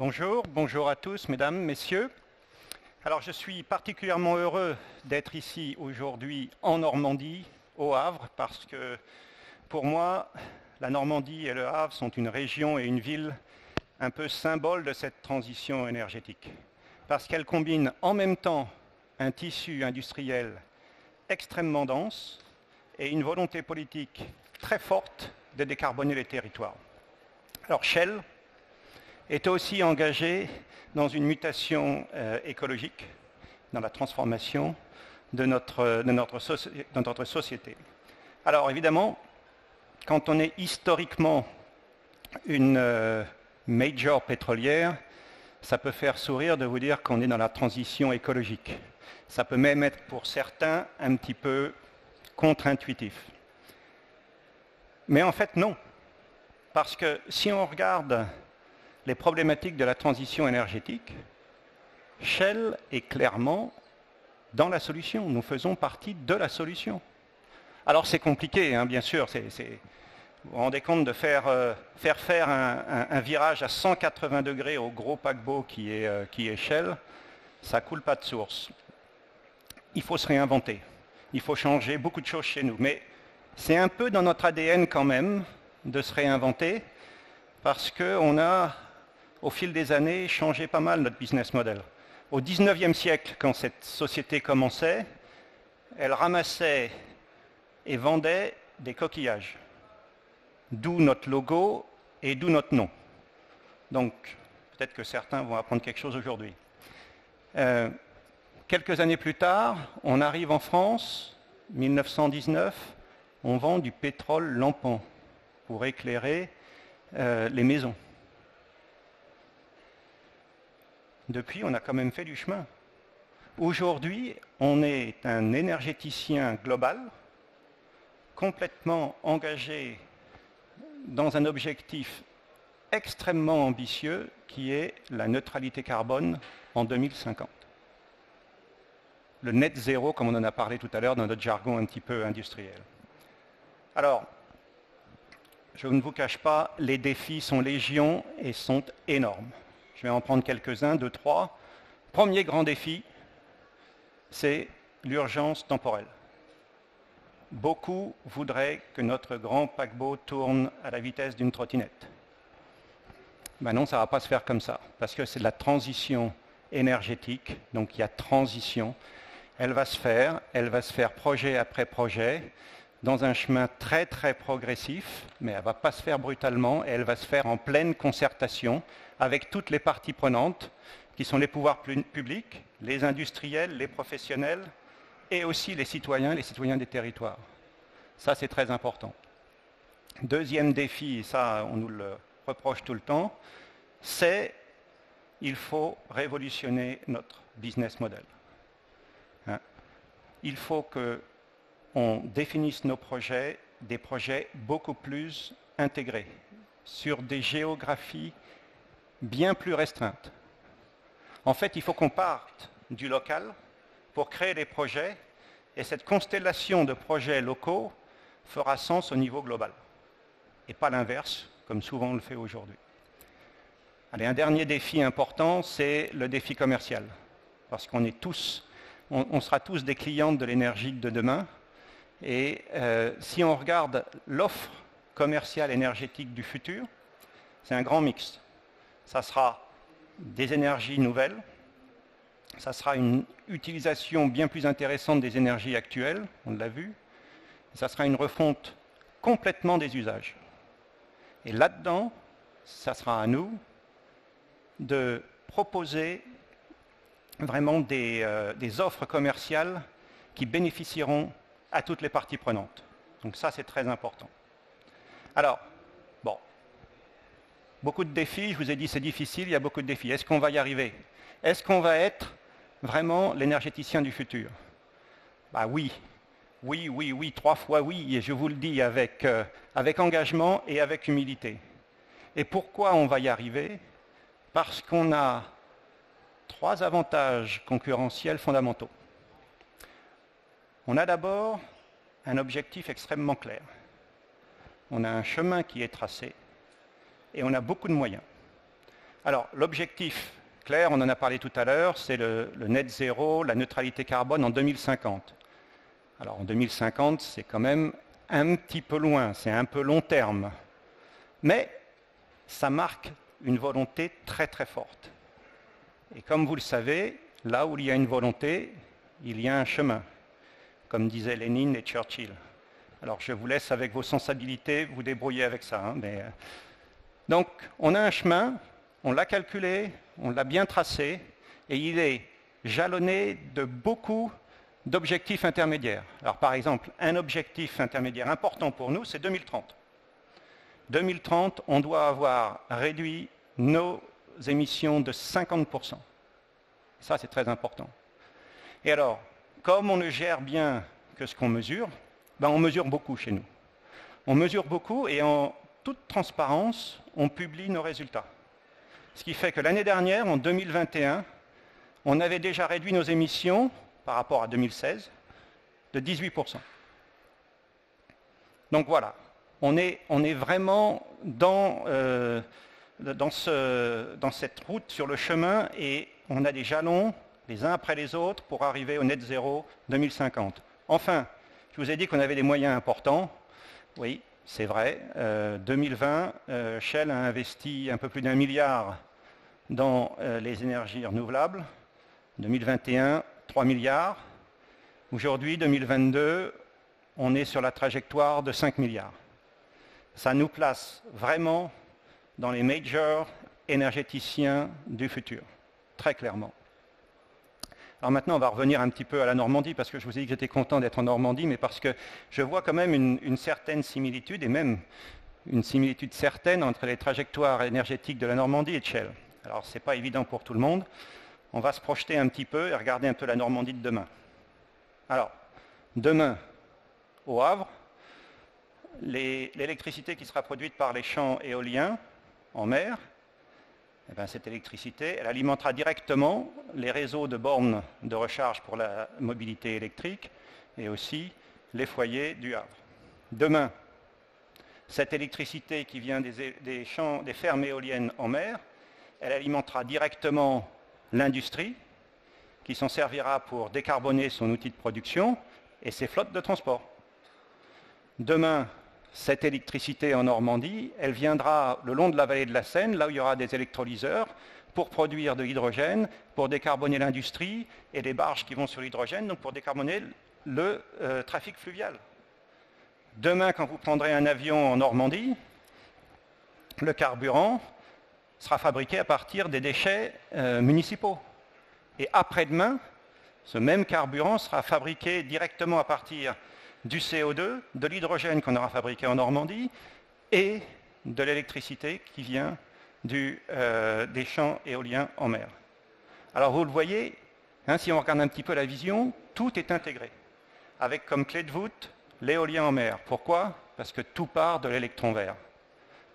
Bonjour à tous, mesdames, messieurs. Alors, je suis particulièrement heureux d'être ici aujourd'hui en Normandie, au Havre, parce que pour moi, la Normandie et le Havre sont une région et une ville un peu symbole de cette transition énergétique, parce qu'elle combine en même temps un tissu industriel extrêmement dense et une volonté politique très forte de décarboner les territoires. Alors, Shell est aussi engagé dans une mutation écologique, dans la transformation de notre société. Alors évidemment, quand on est historiquement une major pétrolière, ça peut faire sourire de vous dire qu'on est dans la transition écologique. Ça peut même être pour certains un petit peu contre-intuitif. Mais en fait non, parce que si on regarde les problématiques de la transition énergétique, Shell est clairement dans la solution. Nous faisons partie de la solution. Alors c'est compliqué, hein, bien sûr. Vous vous rendez compte de faire un virage à 180 degrés au gros paquebot qui est Shell, ça coule pas de source. Il faut se réinventer. Il faut changer beaucoup de choses chez nous. Mais c'est un peu dans notre ADN quand même de se réinventer parce qu'on a au fil des années, changé pas mal notre business model. Au 19e siècle, quand cette société commençait, elle ramassait et vendait des coquillages. D'où notre logo et d'où notre nom. Donc, peut-être que certains vont apprendre quelque chose aujourd'hui. Quelques années plus tard, on arrive en France, 1919, on vend du pétrole lampant pour éclairer les maisons. Depuis, on a quand même fait du chemin. Aujourd'hui, on est un énergéticien global, complètement engagé dans un objectif extrêmement ambitieux qui est la neutralité carbone en 2050. Le net zéro, comme on en a parlé tout à l'heure dans notre jargon un petit peu industriel. Alors, je ne vous cache pas, les défis sont légion et sont énormes. Je vais en prendre quelques-uns, 2, 3. Premier grand défi, c'est l'urgence temporelle. Beaucoup voudraient que notre grand paquebot tourne à la vitesse d'une trottinette. Ben non, ça ne va pas se faire comme ça, parce que c'est de la transition énergétique, donc il y a transition. Elle va se faire projet après projet, dans un chemin très très progressif, mais elle ne va pas se faire brutalement, et elle va se faire en pleine concertation avec toutes les parties prenantes, qui sont les pouvoirs publics, les industriels, les professionnels, et aussi les citoyens des territoires. Ça, c'est très important. Deuxième défi, et ça, on nous le reproche tout le temps, c'est qu'il faut révolutionner notre business model. Hein? Il faut qu'on définisse nos projets, des projets beaucoup plus intégrés, sur des géographies bien plus restreintes. En fait, il faut qu'on parte du local pour créer des projets, et cette constellation de projets locaux fera sens au niveau global, et pas l'inverse, comme souvent on le fait aujourd'hui. Allez, un dernier défi important, c'est le défi commercial, parce qu'on est tous, on sera tous des clients de l'énergie de demain, et si on regarde l'offre commerciale énergétique du futur, c'est un grand mix. Ça sera des énergies nouvelles, ça sera une utilisation bien plus intéressante des énergies actuelles, on l'a vu, ça sera une refonte complètement des usages. Et là-dedans, ça sera à nous de proposer vraiment des offres commerciales qui bénéficieront à toutes les parties prenantes. Donc ça, c'est très important. Alors, bon, beaucoup de défis, je vous ai dit c'est difficile, il y a beaucoup de défis. Est-ce qu'on va y arriver? Est-ce qu'on va être vraiment l'énergéticien du futur? Bah oui, 3 fois oui, et je vous le dis avec engagement et avec humilité. Et pourquoi on va y arriver? Parce qu'on a 3 avantages concurrentiels fondamentaux. On a d'abord un objectif extrêmement clair. On a un chemin qui est tracé et on a beaucoup de moyens. Alors, l'objectif clair, on en a parlé tout à l'heure, c'est le net zéro, la neutralité carbone en 2050. Alors, en 2050, c'est quand même un petit peu loin, c'est un peu long terme. Mais ça marque une volonté très très forte. Et comme vous le savez, là où il y a une volonté, il y a un chemin, comme disaient Lénine et Churchill. Alors je vous laisse avec vos sensibilités vous débrouiller avec ça. Hein, Donc on a un chemin, on l'a calculé, on l'a bien tracé, et il est jalonné de beaucoup d'objectifs intermédiaires. Alors par exemple, un objectif intermédiaire important pour nous, c'est 2030. 2030, on doit avoir réduit nos émissions de 50%. Ça, c'est très important. Et alors, comme on ne gère bien que ce qu'on mesure, ben on mesure beaucoup chez nous. On mesure beaucoup et en toute transparence, on publie nos résultats. Ce qui fait que l'année dernière, en 2021, on avait déjà réduit nos émissions, par rapport à 2016, de 18%. Donc voilà, on est vraiment dans cette route sur le chemin et on a des jalons les uns après les autres pour arriver au net zéro 2050. Enfin, je vous ai dit qu'on avait des moyens importants. Oui, c'est vrai. 2020, Shell a investi un peu plus d'1 milliard dans les énergies renouvelables. 2021, 3 milliards. Aujourd'hui, 2022, on est sur la trajectoire de 5 milliards. Ça nous place vraiment dans les majors énergéticiens du futur, très clairement. Alors maintenant, on va revenir un petit peu à la Normandie, parce que je vous ai dit que j'étais content d'être en Normandie, mais parce que je vois quand même une certaine similitude, et même une similitude certaine entre les trajectoires énergétiques de la Normandie et de Shell. Alors, ce n'est pas évident pour tout le monde. On va se projeter un petit peu et regarder un peu la Normandie de demain. Alors, demain, au Havre, l'électricité qui sera produite par les champs éoliens en mer, eh bien, cette électricité, elle alimentera directement les réseaux de bornes de recharge pour la mobilité électrique et aussi les foyers du Havre. Demain, cette électricité qui vient des fermes éoliennes en mer, elle alimentera directement l'industrie qui s'en servira pour décarboner son outil de production et ses flottes de transport. Demain, cette électricité en Normandie, elle viendra le long de la vallée de la Seine, là où il y aura des électrolyseurs, pour produire de l'hydrogène, pour décarboner l'industrie et les barges qui vont sur l'hydrogène, donc pour décarboner le trafic fluvial. Demain, quand vous prendrez un avion en Normandie, le carburant sera fabriqué à partir des déchets municipaux. Et après-demain, ce même carburant sera fabriqué directement à partir du CO2, de l'hydrogène qu'on aura fabriqué en Normandie et de l'électricité qui vient des champs éoliens en mer. Alors vous le voyez, hein, si on regarde un petit peu la vision, tout est intégré, avec comme clé de voûte l'éolien en mer. Pourquoi? Parce que tout part de l'électron vert.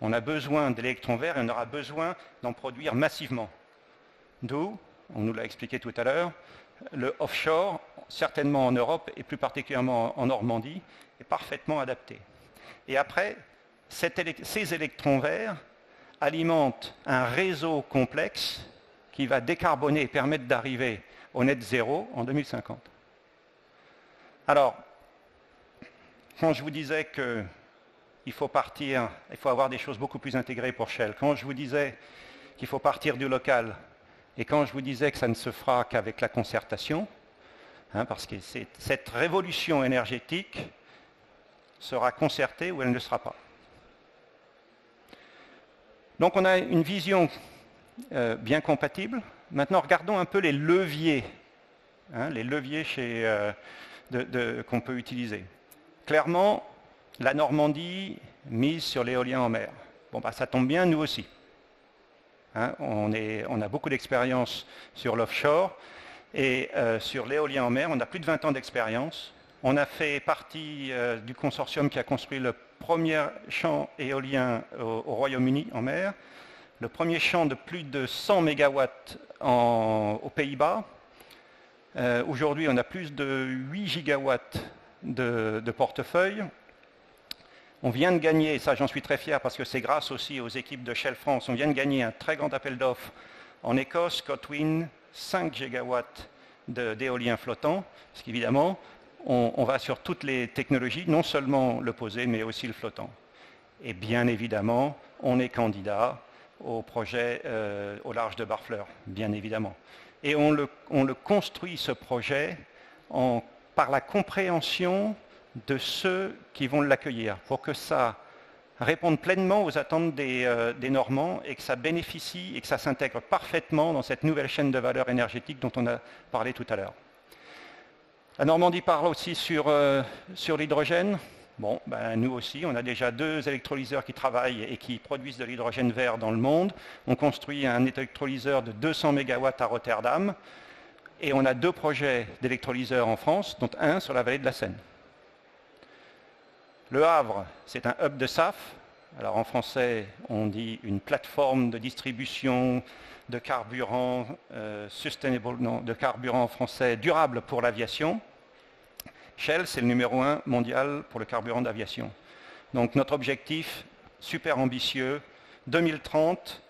On a besoin d'électrons verts et on aura besoin d'en produire massivement. D'où, on nous l'a expliqué tout à l'heure, le offshore, certainement en Europe et plus particulièrement en Normandie, est parfaitement adapté. Et après, ces électrons verts alimentent un réseau complexe qui va décarboner et permettre d'arriver au net zéro en 2050. Alors, quand je vous disais qu'il faut avoir des choses beaucoup plus intégrées pour Shell, quand je vous disais qu'il faut partir du local, et quand je vous disais que ça ne se fera qu'avec la concertation, hein, parce que cette révolution énergétique sera concertée ou elle ne le sera pas. Donc on a une vision bien compatible. Maintenant, regardons un peu les leviers, hein, qu'on peut utiliser. Clairement, la Normandie mise sur l'éolien en mer. Bon, bah, ça tombe bien, nous aussi. Hein, on a beaucoup d'expérience sur l'offshore et sur l'éolien en mer, on a plus de 20 ans d'expérience. On a fait partie du consortium qui a construit le premier champ éolien au Royaume-Uni en mer, le premier champ de plus de 100 MW aux Pays-Bas. Aujourd'hui, on a plus de 8 gigawatts de portefeuille. On vient de gagner, et ça j'en suis très fier parce que c'est grâce aussi aux équipes de Shell France, on vient de gagner un très grand appel d'offres en Écosse, Scotwind, 5 gigawatts d'éolien flottant, parce qu'évidemment, on va sur toutes les technologies, non seulement le posé, mais aussi le flottant. Et bien évidemment, on est candidat au projet au large de Barfleur, bien évidemment. Et on le construit, ce projet, par la compréhension de ceux qui vont l'accueillir, pour que ça réponde pleinement aux attentes des Normands et que ça bénéficie et que ça s'intègre parfaitement dans cette nouvelle chaîne de valeur énergétique dont on a parlé tout à l'heure. La Normandie parle aussi sur l'hydrogène. Bon, ben, nous aussi, on a déjà 2 électrolyseurs qui travaillent et qui produisent de l'hydrogène vert dans le monde. On construit un électrolyseur de 200 MW à Rotterdam. Et on a 2 projets d'électrolyseurs en France, dont un sur la vallée de la Seine. Le Havre, c'est un hub de SAF. Alors en français, on dit une plateforme de distribution de carburant de carburant en français durable pour l'aviation. Shell, c'est le numéro 1 mondial pour le carburant d'aviation. Donc notre objectif, super ambitieux, 2030,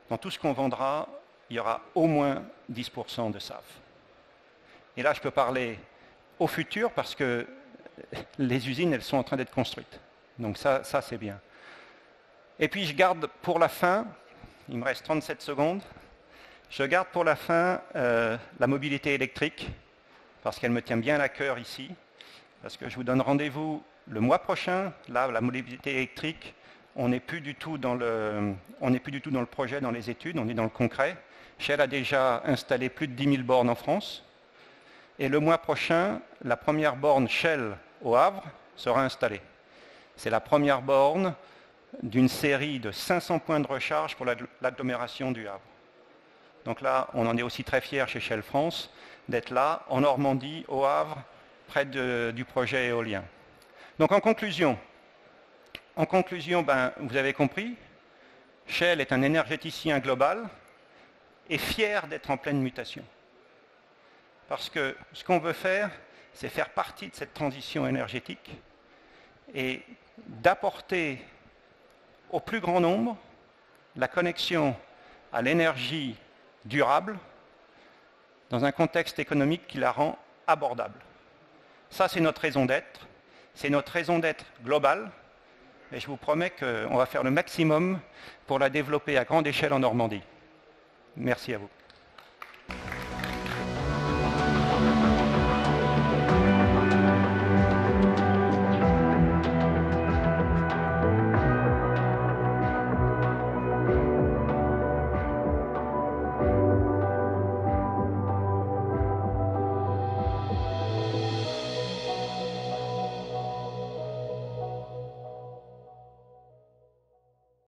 dans tout ce qu'on vendra, il y aura au moins 10% de SAF. Et là, je peux parler au futur parce que les usines, elles sont en train d'être construites. Donc ça c'est bien. Et puis je garde pour la fin, il me reste 37 secondes, je garde pour la fin la mobilité électrique, parce qu'elle me tient bien à cœur ici, parce que je vous donne rendez-vous le mois prochain. Là, la mobilité électrique, on n'est plus du tout dans le projet, dans les études, on est dans le concret. Shell a déjà installé plus de 10 000 bornes en France. Et le mois prochain, la première borne Shell au Havre sera installée. C'est la première borne d'une série de 500 points de recharge pour l'agglomération du Havre. Donc là, on en est aussi très fiers chez Shell France d'être là, en Normandie, au Havre, près du projet éolien. Donc en conclusion, ben, vous avez compris, Shell est un énergéticien global et fier d'être en pleine mutation. Parce que ce qu'on veut faire, c'est faire partie de cette transition énergétique et d'apporter au plus grand nombre la connexion à l'énergie durable dans un contexte économique qui la rend abordable. Ça, c'est notre raison d'être. C'est notre raison d'être globale. Et je vous promets qu'on va faire le maximum pour la développer à grande échelle en Normandie. Merci à vous.